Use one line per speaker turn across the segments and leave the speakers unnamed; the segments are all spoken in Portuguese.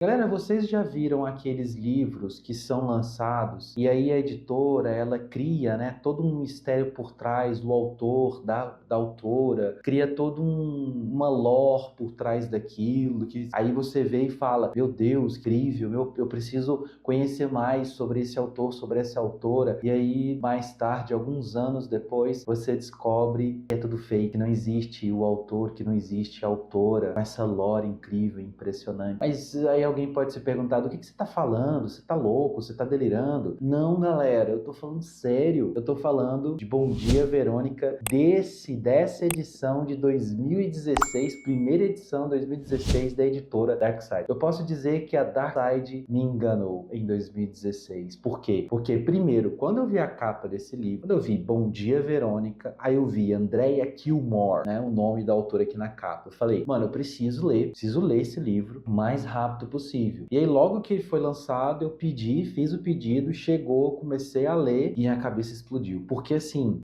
Galera, vocês já viram aqueles livros que são lançados e aí a editora, ela cria, né, todo um mistério por trás do autor, da autora, cria todo uma lore por trás daquilo, que aí você vê e fala, meu Deus, incrível, eu preciso conhecer mais sobre esse autor, sobre essa autora, e aí mais tarde, alguns anos depois, você descobre que é tudo fake, que não existe o autor, que não existe a autora, com essa lore incrível, impressionante. Mas aí alguém pode se perguntar, do que você tá falando? Você tá louco? Você tá delirando? Não, galera, eu tô falando sério. Eu tô falando de Bom Dia, Verônica, dessa edição de 2016, primeira edição 2016 da editora Darkside. Eu posso dizer que a Darkside me enganou em 2016. Por quê? Porque, primeiro, quando eu vi a capa desse livro, quando eu vi Bom Dia, Verônica, aí eu vi Andrea Kilmore, né, o nome da autora aqui na capa. Eu falei, mano, eu preciso ler esse livro o mais rápido possível. E aí, logo que ele foi lançado, eu fiz o pedido, chegou, comecei a ler e a cabeça explodiu. Porque, assim,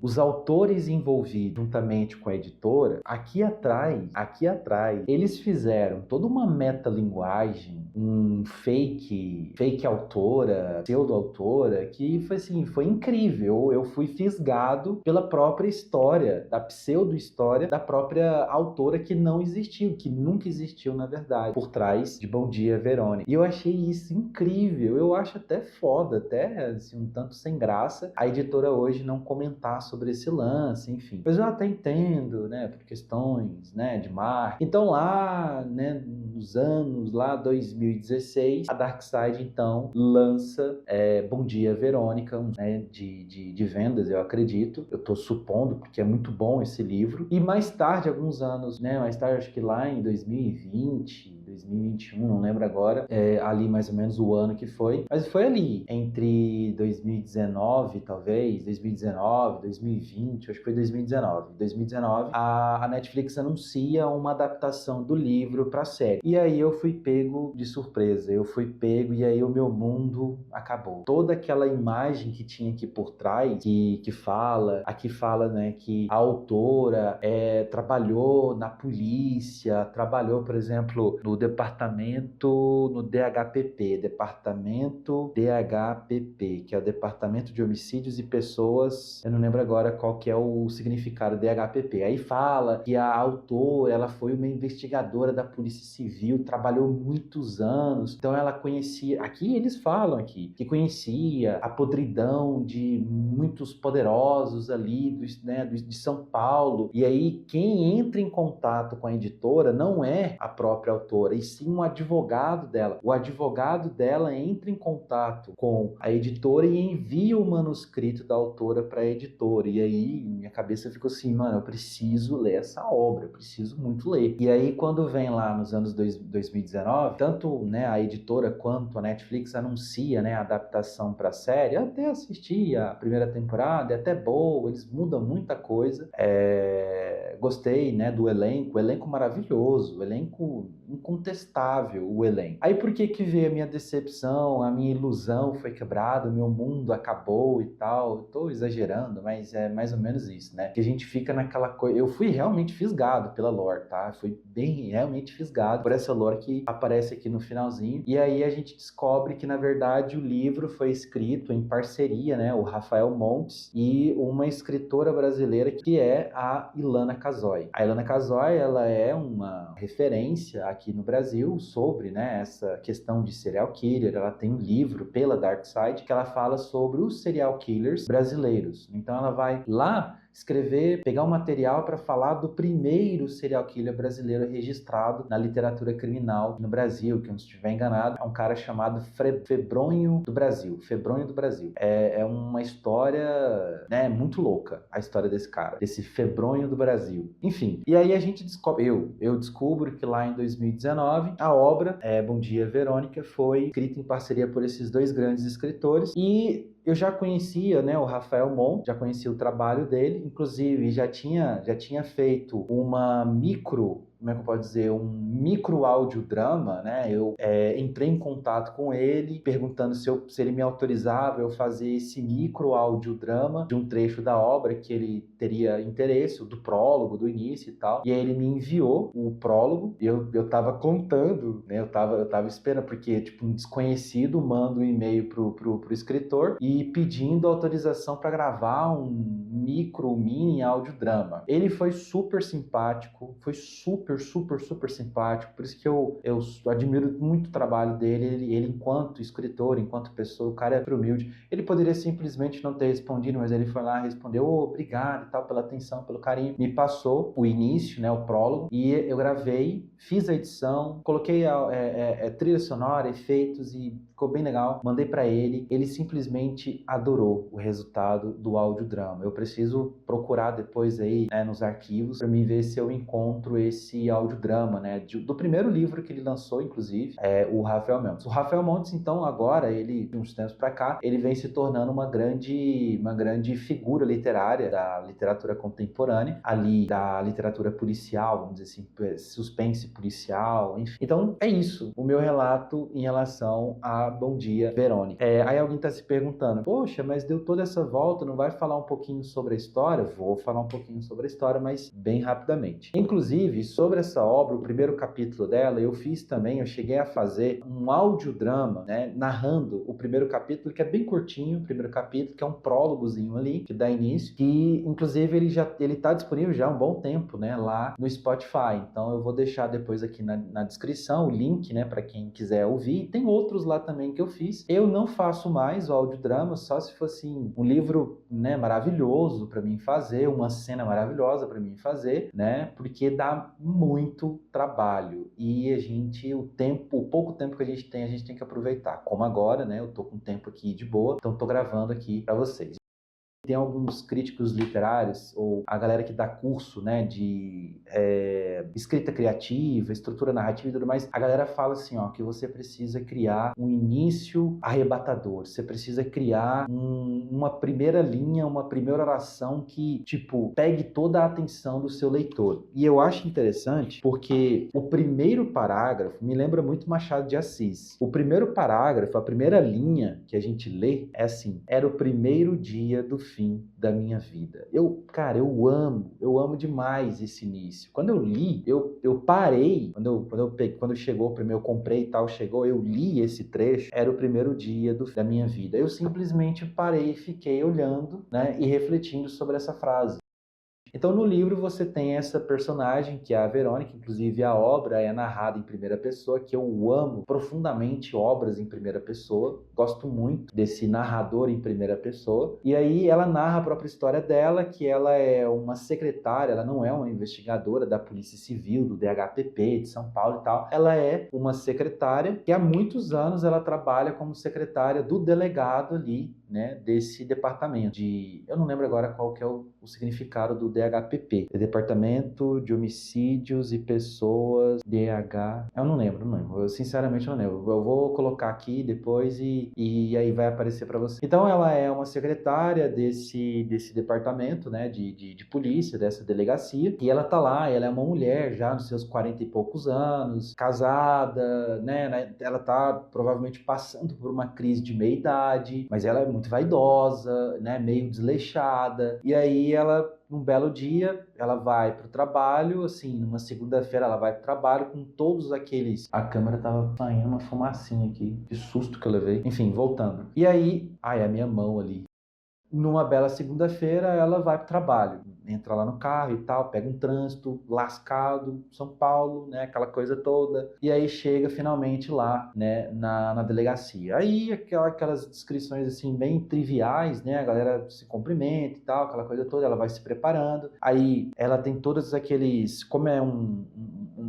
os autores envolvidos juntamente com a editora, aqui atrás, eles fizeram toda uma metalinguagem, um fake autora, pseudo-autora, que foi assim, foi incrível. Eu fui fisgado pela própria história, da pseudo-história da própria autora que não existiu, que nunca existiu, na verdade, por trás de Bom Dia, Verônica. E eu achei isso incrível. Eu acho até foda, até assim, um tanto sem graça, a editora hoje não comentar sobre esse lance, enfim. Mas eu até entendo, né, por questões, né, de marketing. Então lá, né, nos anos lá 2016, a Darkside então lança Bom Dia, Verônica, né, de vendas, eu acredito. Eu tô supondo, porque é muito bom esse livro. E mais tarde, alguns anos, né, mais tarde, acho que lá em 2020, 2021, não lembro agora, ali mais ou menos o ano que foi, mas foi ali, entre 2019, talvez, 2019, 2020, acho que foi 2019. 2019, a Netflix anuncia uma adaptação do livro para série. E aí eu fui pego de surpresa, e aí o meu mundo acabou. Toda aquela imagem que tinha aqui por trás, aqui fala, né, que a autora trabalhou na polícia, trabalhou, por exemplo, no departamento DHPP, que é o Departamento de Homicídios e Pessoas, eu não lembro agora qual que é o significado DHPP. Aí fala que a autora, ela foi uma investigadora da Polícia Civil, trabalhou muitos anos, então ela conhecia, aqui eles falam aqui, que conhecia a podridão de muitos poderosos ali de São Paulo, e aí quem entra em contato com a editora não é a própria autora, e sim um advogado dela. O advogado dela entra em contato com a editora e envia o manuscrito da autora para a editora, e aí minha cabeça ficou assim, mano, eu preciso ler essa obra, eu preciso muito ler. E aí quando vem lá nos anos 2019, tanto, né, a editora quanto a Netflix anuncia, né, a adaptação para a série. Eu até assisti a primeira temporada, é até boa, eles mudam muita coisa. Gostei, né, do elenco, o elenco maravilhoso, o elenco incontestável, o elenco. Aí por que veio a minha decepção, a minha ilusão foi quebrada, o meu mundo acabou e tal? Eu tô exagerando, mas é mais ou menos isso, né? Que a gente fica naquela coisa. Eu fui realmente fisgado pela lore, tá? Fui bem realmente fisgado por essa lore que aparece aqui no finalzinho. E aí a gente descobre que, na verdade, o livro foi escrito em parceria, né? O Rafael Montes e uma escritora brasileira que é a Ilana Casoy. A Ilana Casoy, ela é uma referência aqui no Brasil sobre, né, essa questão de serial killer. Ela tem um livro pela Darkside que ela fala sobre os serial killers brasileiros. Então ela vai lá escrever, pegar um material para falar do primeiro serial killer brasileiro registrado na literatura criminal no Brasil, que, não estiver enganado, é um cara chamado Febronho do Brasil. Febronho do Brasil. É uma história, né, muito louca, a história desse cara, desse Febronho do Brasil. Enfim, e aí a gente descobre, eu descubro que lá em 2019, a obra, Bom Dia, Verônica, foi escrita em parceria por esses dois grandes escritores, e eu já conhecia, né, o Rafael Mon, já conhecia o trabalho dele, inclusive já tinha feito uma micro como é que eu posso dizer, um micro audiodrama, né? Eu entrei em contato com ele, perguntando se ele me autorizava eu fazer esse micro audiodrama de um trecho da obra que ele teria interesse, do prólogo, do início e tal. E aí ele me enviou o prólogo, e eu tava contando, né? Eu tava esperando, porque, tipo, um desconhecido manda um e-mail pro escritor e pedindo autorização para gravar um mini audiodrama. Ele foi super simpático, foi super simpático, por isso que eu admiro muito o trabalho dele, ele enquanto escritor, enquanto pessoa, o cara é humilde. Ele poderia simplesmente não ter respondido, mas ele foi lá e respondeu, obrigado e tal, pela atenção, pelo carinho. Me passou o início, né, o prólogo, e eu gravei, fiz a edição, coloquei trilha sonora, efeitos e ficou bem legal. Mandei para ele, ele simplesmente adorou o resultado do audiodrama. Eu preciso procurar depois aí, né, nos arquivos para mim ver se eu encontro esse audiodrama, né, do primeiro livro que ele lançou, inclusive, o Rafael Montes. O Rafael Montes, então, agora, ele, de uns tempos para cá, ele vem se tornando uma grande figura literária da literatura contemporânea, ali da literatura policial, vamos dizer assim, suspense policial, enfim. Então, é isso, o meu relato em relação a Bom Dia, Verônica. Aí alguém está se perguntando, poxa, mas deu toda essa volta, não vai falar um pouquinho sobre a história? Vou falar um pouquinho sobre a história, mas bem rapidamente. Inclusive, sobre essa obra, o primeiro capítulo dela, eu cheguei a fazer um audiodrama, né, narrando o primeiro capítulo, que é bem curtinho, o primeiro capítulo, que é um prólogozinho ali, que dá início, que inclusive ele tá disponível já há um bom tempo, né, lá no Spotify. Então eu vou deixar depois aqui na descrição o link, né, para quem quiser ouvir. Tem outros lá também que eu fiz. Eu não faço mais o audiodrama, só se fosse um livro, né, maravilhoso para mim fazer, uma cena maravilhosa para mim fazer, né, porque dá muito trabalho e o pouco tempo que a gente tem que aproveitar. Como agora, né, eu tô com tempo aqui de boa, então tô gravando aqui para vocês. Tem alguns críticos literários, ou a galera que dá curso, né, de escrita criativa, estrutura narrativa e tudo mais, a galera fala assim, ó, que você precisa criar um início arrebatador, você precisa criar uma primeira linha, uma primeira oração que, tipo, pegue toda a atenção do seu leitor. E eu acho interessante porque o primeiro parágrafo me lembra muito Machado de Assis. O primeiro parágrafo, a primeira linha que a gente lê é assim, era o primeiro dia do fim da minha vida. Cara, eu amo demais esse início. Quando eu li, eu parei, quando chegou o primeiro, eu comprei e tal, chegou, eu li esse trecho, era o primeiro dia da minha vida. Eu simplesmente parei e fiquei olhando, né, e refletindo sobre essa frase. Então, no livro você tem essa personagem, que é a Verônica, inclusive a obra é narrada em primeira pessoa, que eu amo profundamente obras em primeira pessoa, gosto muito desse narrador em primeira pessoa, e aí ela narra a própria história dela, que ela é uma secretária, ela não é uma investigadora da Polícia Civil, do DHPP de São Paulo e tal, ela é uma secretária que há muitos anos ela trabalha como secretária do delegado ali, né, desse departamento eu não lembro agora qual que é o significado do DHPP, Departamento de Homicídios e Pessoas, DH, eu não lembro, eu sinceramente não lembro, eu vou colocar aqui depois e aí vai aparecer para você. Então ela é uma secretária desse departamento, né, de polícia, dessa delegacia, e ela tá lá, ela é uma mulher já nos seus 40 e poucos anos, casada, né, ela tá provavelmente passando por uma crise de meia-idade, mas ela é muito vaidosa, né, meio desleixada, e aí ela, num belo dia, ela vai pro trabalho, assim, numa segunda-feira ela vai pro trabalho com todos aqueles... A câmera tava saindo uma fumacinha aqui, que susto que eu levei. Enfim, voltando. E aí, a minha mão ali. Numa bela segunda-feira, ela vai para o trabalho, entra lá no carro e tal, pega um trânsito lascado, São Paulo, né, aquela coisa toda, e aí chega finalmente lá, né, na delegacia. Aí aquelas descrições assim bem triviais, né, a galera se cumprimenta e tal, aquela coisa toda, ela vai se preparando, aí ela tem todos aqueles, como é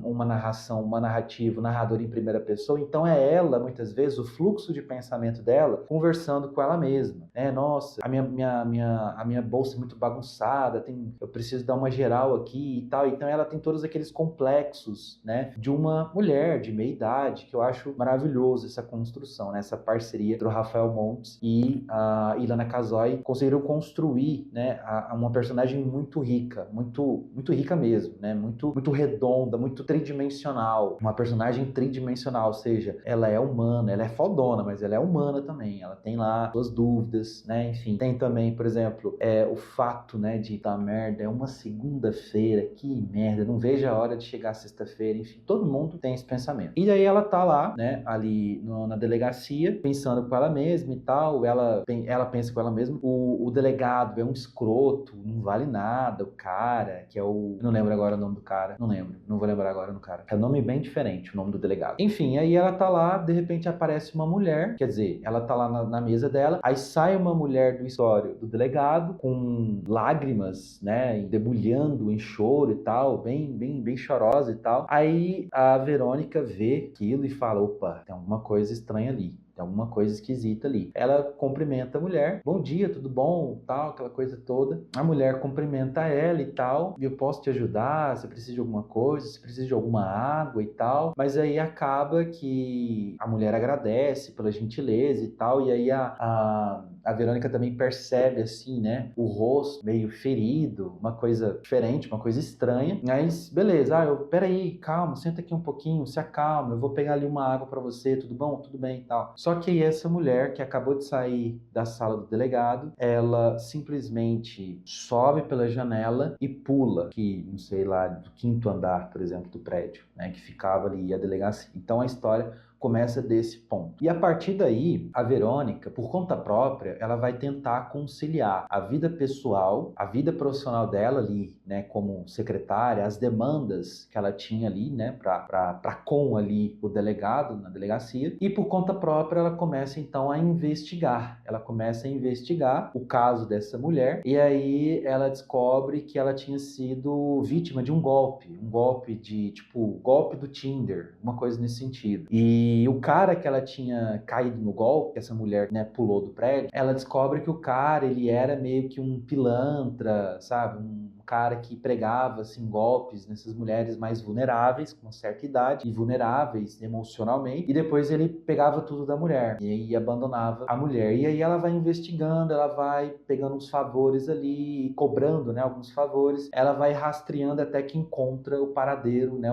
uma narração, uma narrativa, um narrador em primeira pessoa, então é ela, muitas vezes, o fluxo de pensamento dela, conversando com ela mesma, né? Nossa, a minha bolsa é muito bagunçada, eu preciso dar uma geral aqui e tal. Então ela tem todos aqueles complexos, né, de uma mulher de meia idade, que eu acho maravilhoso essa construção, né, essa parceria entre o Rafael Montes e a Ilana Kazoy conseguiram construir, né, uma personagem muito rica, muito rica mesmo, né, muito redonda, muito tridimensional, uma personagem tridimensional, ou seja, ela é humana, ela é fodona, mas ela é humana também, ela tem lá suas dúvidas, né, enfim. Tem também, por exemplo, o fato, né, de dar merda, é uma segunda-feira, que merda, não vejo a hora de chegar sexta-feira, enfim, todo mundo tem esse pensamento. E aí ela tá lá, né, ali na delegacia, pensando com ela mesma e tal, ela pensa com ela mesma, o delegado é um escroto, não vale nada, o cara, que é eu não lembro agora o nome do cara, não vou lembrar agora do cara, é um nome bem diferente, o nome do delegado. Enfim, aí ela tá lá, de repente aparece uma mulher, quer dizer, ela tá lá na mesa dela, aí sai uma mulher do escritório do delegado, com lágrimas, né, debulhando em choro e tal, bem chorosa e tal. Aí a Verônica vê aquilo e fala, opa, tem alguma coisa estranha ali. Tem alguma coisa esquisita ali. Ela cumprimenta a mulher. Bom dia, tudo bom? Tal, aquela coisa toda. A mulher cumprimenta ela e tal. Eu posso te ajudar? Você precisa de alguma coisa? Você precisa de alguma água e tal? Mas aí acaba que a mulher agradece pela gentileza e tal. E aí a Verônica também percebe, assim, né? O rosto meio ferido, uma coisa diferente, uma coisa estranha. Mas, beleza. Peraí, calma, senta aqui um pouquinho, se acalma. Eu vou pegar ali uma água pra você, tudo bom? Tudo bem e tal. Só que aí essa mulher que acabou de sair da sala do delegado, ela simplesmente sobe pela janela e pula, que, não sei lá, do quinto andar, por exemplo, do prédio, né? Que ficava ali a delegacia. Então a história começa desse ponto. E a partir daí, a Verônica, por conta própria, ela vai tentar conciliar a vida pessoal, a vida profissional dela ali, né, como secretária, as demandas que ela tinha ali, né, para com ali o delegado na delegacia, e por conta própria ela começa então a investigar. Ela começa a investigar o caso dessa mulher, e aí ela descobre que ela tinha sido vítima de um golpe de, tipo, golpe do Tinder, uma coisa nesse sentido. E o cara que ela tinha caído no golpe, que essa mulher, né, pulou do prédio, ela descobre que o cara, ele era meio que um pilantra, sabe? Um cara que pregava, assim, golpes nessas mulheres mais vulneráveis, com uma certa idade, e vulneráveis emocionalmente, e depois ele pegava tudo da mulher, e aí abandonava a mulher. E aí ela vai investigando, ela vai pegando uns favores ali, cobrando, né, alguns favores, ela vai rastreando até que encontra o paradeiro, né,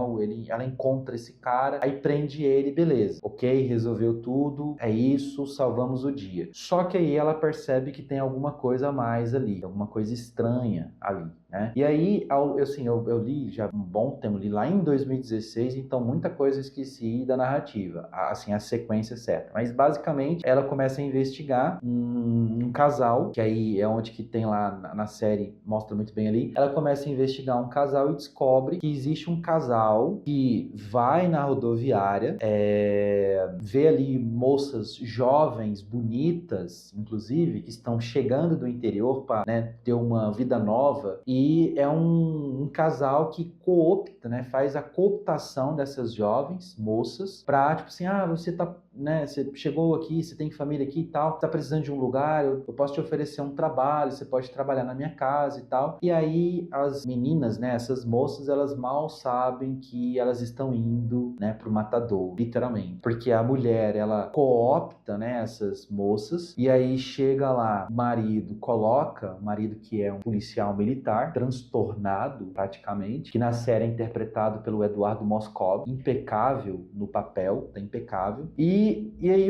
ela encontra esse cara, aí prende ele, beleza, ok, resolveu tudo, é isso, salvamos o dia. Só que aí ela percebe que tem alguma coisa a mais ali, alguma coisa estranha ali, né? E aí, assim, eu li já um bom tempo, li lá em 2016, então muita coisa eu esqueci da narrativa, assim, a sequência certa. Mas basicamente, ela começa a investigar um casal, que aí é onde que tem lá na série, mostra muito bem ali. Ela começa a investigar um casal e descobre que existe um casal que vai na rodoviária, vê ali moças jovens, bonitas, inclusive, que estão chegando do interior para, né, ter uma vida nova, e é um casal que coopta, né, faz a cooptação dessas jovens moças para, tipo assim, você tá, né, você chegou aqui, você tem família aqui e tal, tá precisando de um lugar, eu posso te oferecer um trabalho, você pode trabalhar na minha casa e tal. E aí as meninas, né, essas moças, elas mal sabem que elas estão indo, né, pro matador, literalmente, porque a mulher, ela coopta, né, essas moças, e aí chega lá, o marido que é um policial militar, transtornado praticamente, que na série é interpretado pelo Eduardo Moscov, impecável no papel, tá impecável. E aí,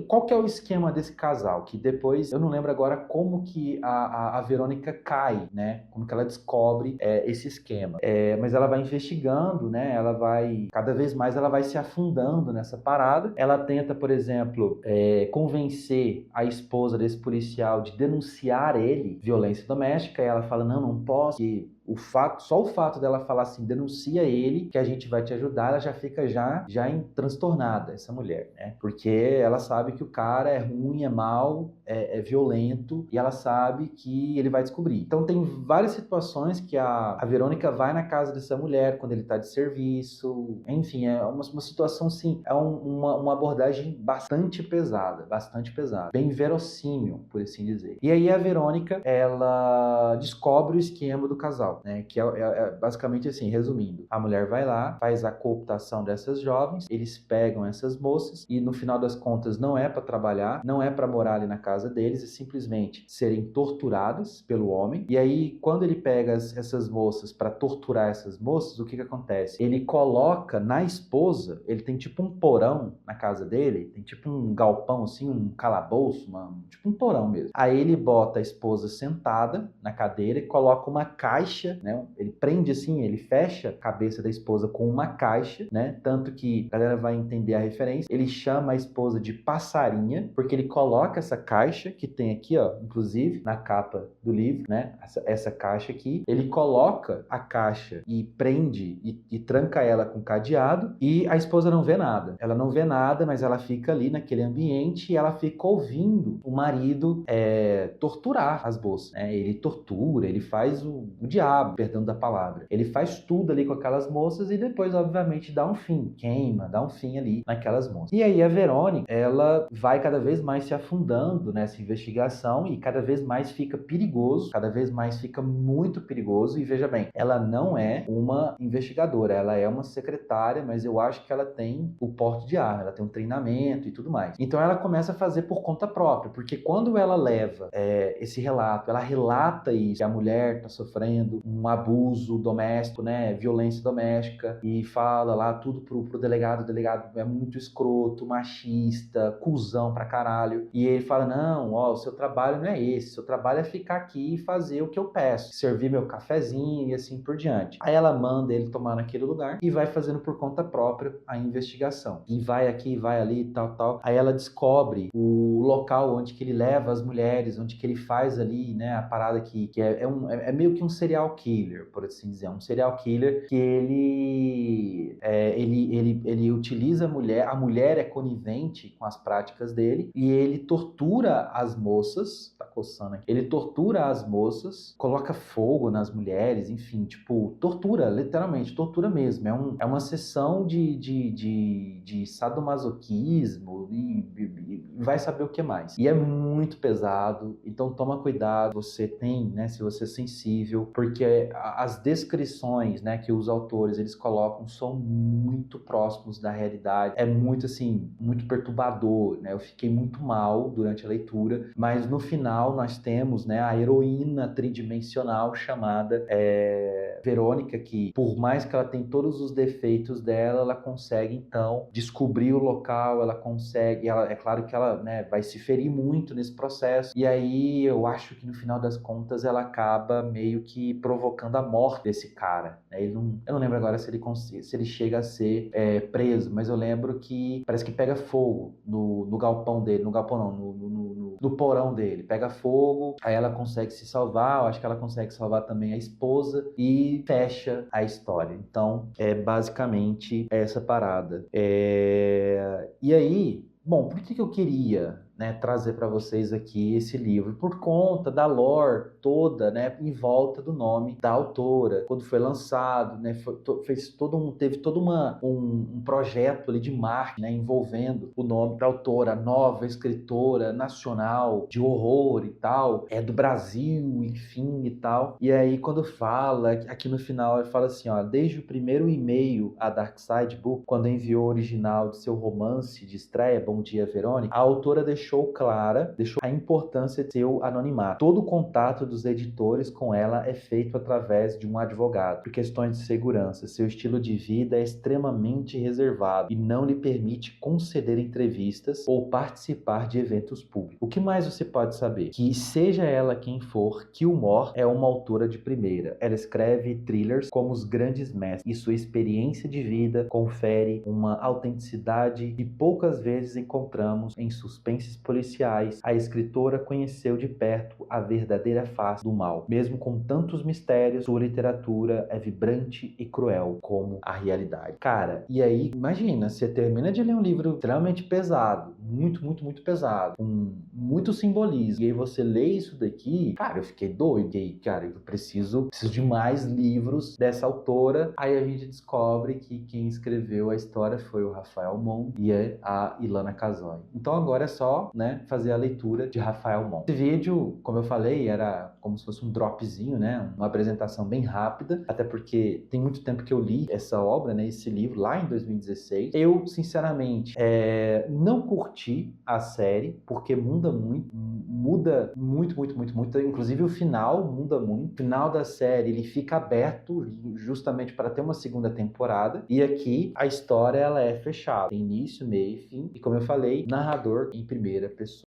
qual que é o esquema desse casal? Que depois, eu não lembro agora como que a Verônica cai, né? Como que ela descobre esse esquema. Mas ela vai investigando, né? Ela vai, cada vez mais, ela vai se afundando nessa parada. Ela tenta, por exemplo, convencer a esposa desse policial de denunciar ele, violência doméstica, e ela fala, não posso, que Só o fato dela falar assim, denuncia ele, que a gente vai te ajudar, ela já fica já transtornada, essa mulher, né? Porque ela sabe que o cara é ruim, é mau, é violento, e ela sabe que ele vai descobrir. Então tem várias situações que a Verônica vai na casa dessa mulher quando ele tá de serviço, enfim, é uma situação assim, é uma abordagem bastante pesada, bem verossímil, por assim dizer. E aí a Verônica, ela descobre o esquema do casal, né? Que é basicamente assim, resumindo, a mulher vai lá, faz a cooptação dessas jovens, eles pegam essas moças e no final das contas não é para trabalhar, não é para morar ali na casa deles, é simplesmente serem torturadas pelo homem. E aí quando ele pega essas moças para torturar essas moças, o que acontece? Ele coloca na esposa, ele tem tipo um porão na casa dele, tem tipo um galpão assim, um calabouço, tipo um porão mesmo. Aí ele bota a esposa sentada na cadeira e coloca uma caixa, né? Ele prende assim, ele fecha a cabeça da esposa com uma caixa, né? Tanto que a galera vai entender a referência. Ele chama a esposa de passarinha, porque ele coloca essa caixa que tem aqui, ó, inclusive na capa do livro, né? Essa caixa aqui. Ele coloca a caixa e prende e tranca ela com cadeado e a esposa não vê nada. Ela não vê nada, mas ela fica ali naquele ambiente e ela fica ouvindo o marido torturar as moças, né? Ele tortura, ele faz o diabo, perdão da palavra. Ele faz tudo ali com aquelas moças e depois, obviamente, dá um fim, queima, dá um fim ali naquelas moças. E aí a Verônica, ela vai cada vez mais se afundando nessa investigação e cada vez mais fica perigoso, cada vez mais fica muito perigoso. E veja bem, ela não é uma investigadora, ela é uma secretária, mas eu acho que ela tem o porte de arma, ela tem um treinamento e tudo mais. Então ela começa a fazer por conta própria, porque quando ela leva esse relato, ela relata isso, que a mulher está sofrendo um abuso doméstico, né, violência doméstica, e fala lá tudo pro delegado, o delegado é muito escroto, machista, cuzão pra caralho, e ele fala, não, ó, o seu trabalho não é esse, seu trabalho é ficar aqui e fazer o que eu peço, servir meu cafezinho e assim por diante. Aí ela manda ele tomar naquele lugar e vai fazendo por conta própria a investigação, e vai aqui, vai ali, tal. Aí ela descobre o local onde que ele leva as mulheres, onde que ele faz ali, né, a parada que é meio que um serial killer, por assim dizer, um serial killer que ele utiliza a mulher é conivente com as práticas dele e ele tortura as moças, tá coçando aqui, ele tortura as moças, coloca fogo nas mulheres, enfim, tipo, tortura, literalmente, tortura mesmo, é uma sessão de sadomasoquismo e vai saber o que mais. E é muito pesado, então toma cuidado, você tem, né, se você é sensível, porque as descrições, né, que os autores eles colocam são muito próximos da realidade. É muito assim, muito perturbador, né? Eu fiquei muito mal durante a leitura, mas no final nós temos, né, a heroína tridimensional chamada Verônica, que por mais que ela tenha todos os defeitos dela, ela consegue então descobrir o local, ela consegue, é claro que ela, né, vai se ferir muito nesse processo, e aí eu acho que no final das contas ela acaba meio que provocando a morte desse cara, né? Eu não lembro agora se ele chega a ser preso, mas eu lembro que parece que pega fogo no galpão dele, no galpão não, no porão dele, pega fogo, aí ela consegue se salvar, eu acho que ela consegue salvar também a esposa e fecha a história. Então, é basicamente essa parada. E aí, bom, por que eu queria, né, trazer para vocês aqui esse livro? Por conta da lore toda, né, em volta do nome da autora. Quando foi lançado, né, teve todo um projeto ali de marketing, né, envolvendo o nome da autora, nova escritora nacional de horror e tal, do Brasil, enfim e tal. E aí quando fala, aqui no final ele fala assim, ó, desde o primeiro e-mail a Darkside Book, quando enviou o original de seu romance de estreia, Bom Dia, Verônica, a autora deixou a importância de seu anonimato. Todo o contato dos editores com ela é feito através de um advogado, por questões de segurança. Seu estilo de vida é extremamente reservado e não lhe permite conceder entrevistas ou participar de eventos públicos. O que mais você pode saber? Que seja ela quem for, Gilmore é uma autora de primeira. Ela escreve thrillers como os grandes mestres e sua experiência de vida confere uma autenticidade que poucas vezes encontramos em suspense suspenses policiais, a escritora conheceu de perto a verdadeira face do mal. Mesmo com tantos mistérios, sua literatura é vibrante e cruel como a realidade. Cara, e aí, imagina, você termina de ler um livro extremamente pesado, muito pesado, com muito simbolismo, e aí você lê isso daqui, cara, eu fiquei doido, e aí, cara, eu preciso de mais livros dessa autora. Aí a gente descobre que quem escreveu a história foi o Rafael Monte e a Ilana Casoy. Então agora é só, né, fazer a leitura de Rafael Monte. Esse vídeo, como eu falei, era como se fosse um dropzinho, né, uma apresentação bem rápida, até porque tem muito tempo que eu li essa obra, né, esse livro, lá em 2016. Eu, sinceramente, não curti a série, porque muda muito, inclusive o final muda muito. O final da série, ele fica aberto justamente para ter uma segunda temporada, e aqui a história ela é fechada, tem início, meio e fim, e como eu falei, narrador em primeira pessoa.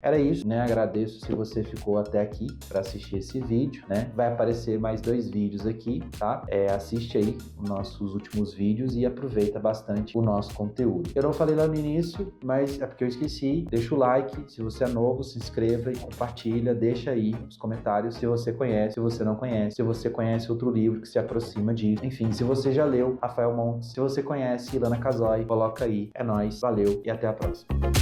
Era isso, né? Agradeço se você ficou até aqui para assistir esse vídeo, né? Vai aparecer mais 2 vídeos aqui, tá? Assiste aí os nossos últimos vídeos e aproveita bastante o nosso conteúdo. Eu não falei lá no início, mas é porque eu esqueci. Deixa o like, se você é novo, se inscreva e compartilha. Deixa aí nos comentários se você conhece, se você não conhece, se você conhece outro livro que se aproxima disso. Enfim, se você já leu Rafael Montes, se você conhece Ilana Casoy, coloca aí. É nóis, valeu e até a próxima.